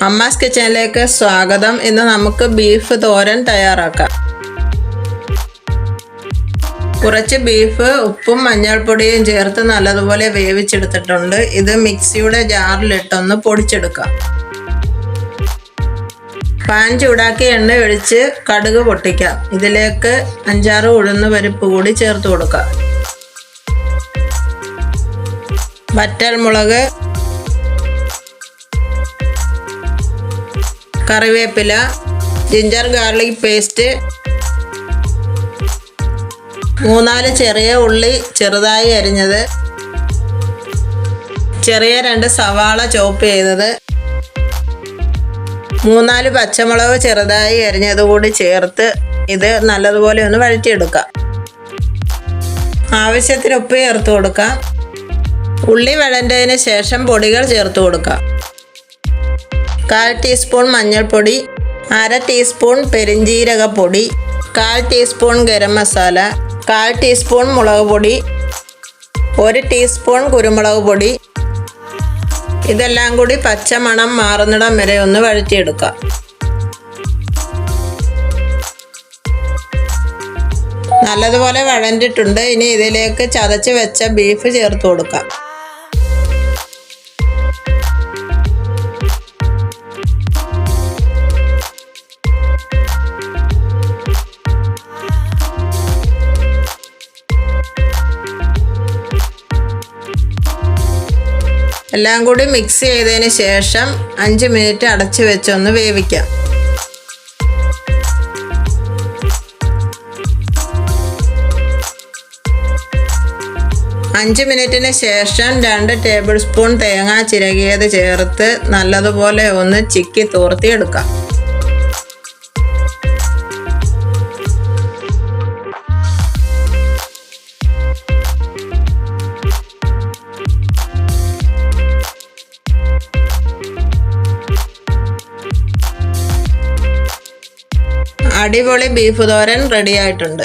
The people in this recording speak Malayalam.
അമ്മാസ് കിച്ചണിലേക്ക് സ്വാഗതം. ഇന്ന് നമുക്ക് ബീഫ് തോരൻ തയ്യാറാക്കാം. കുറച്ച് ബീഫ് ഉപ്പും മഞ്ഞൾപ്പൊടിയും ചേർത്ത് നല്ലതുപോലെ വേവിച്ചെടുത്തിട്ടുണ്ട്. ഇത് മിക്സിയുടെ ജാറിലിട്ടൊന്ന് പൊടിച്ചെടുക്കാം. പാൻ ചൂടാക്കി എണ്ണ ഒഴിച്ച് കടുക് പൊട്ടിക്കാം. ഇതിലേക്ക് 5-6 ഉഴുന്ന് പരിപ്പ് കൂടി ചേർത്ത് കൊടുക്കാം. വറ്റൽമുളക്, കറിവേപ്പില, ജിഞ്ചർ ഗാർലിക് പേസ്റ്റ്, 3-4 ചെറിയ ഉള്ളി ചെറുതായി അരിഞ്ഞത്, ചെറിയ 2 സവാള ചോപ്പ് ചെയ്തത്, 3-4 പച്ചമുളക് ചെറുതായി അരിഞ്ഞത് കൂടി ചേർത്ത് ഇത് നല്ലതുപോലെ ഒന്ന് വഴറ്റിയെടുക്കാം. ആവശ്യത്തിന് ഉപ്പ് ചേർത്ത് കൊടുക്കാം. ഉള്ളി വഴണ്ടതിന് ശേഷം പൊടികൾ ചേർത്ത് കൊടുക്കാം. 1/4 ടീസ്പൂൺ മഞ്ഞൾപ്പൊടി, 1/2 ടീസ്പൂൺ പെരിഞ്ജീരകപ്പൊടി, 1/4 ടീസ്പൂൺ ഗരം മസാല, 1/4 ടീസ്പൂൺ മുളക് പൊടി, 1 ടീസ്പൂൺ കുരുമുളക് പൊടി. ഇതെല്ലാം കൂടി പച്ചമണം മാറുന്നിടം വരെ ഒന്ന് വഴറ്റിയെടുക്കാം. നല്ലതുപോലെ വഴണ്ടിട്ടുണ്ട്. ഇനി ഇതിലേക്ക് ചതച്ച് വെച്ച ബീഫ് ചേർത്ത് കൊടുക്കാം. എല്ലാം കൂടി മിക്സ് ചെയ്തതിന് ശേഷം 5 മിനിറ്റ് അടച്ചു വെച്ചൊന്ന് വേവിക്കാം. 5 മിനിറ്റിന് ശേഷം 2 ടേബിൾ സ്പൂൺ തേങ്ങ ചിരകിയത് ചേർത്ത് നല്ലതുപോലെ ഒന്ന് ചിക്കി തോർത്തിയെടുക്കാം. അടിപൊളി ബീഫ് തോരൻ റെഡി ആയിട്ടുണ്ട്.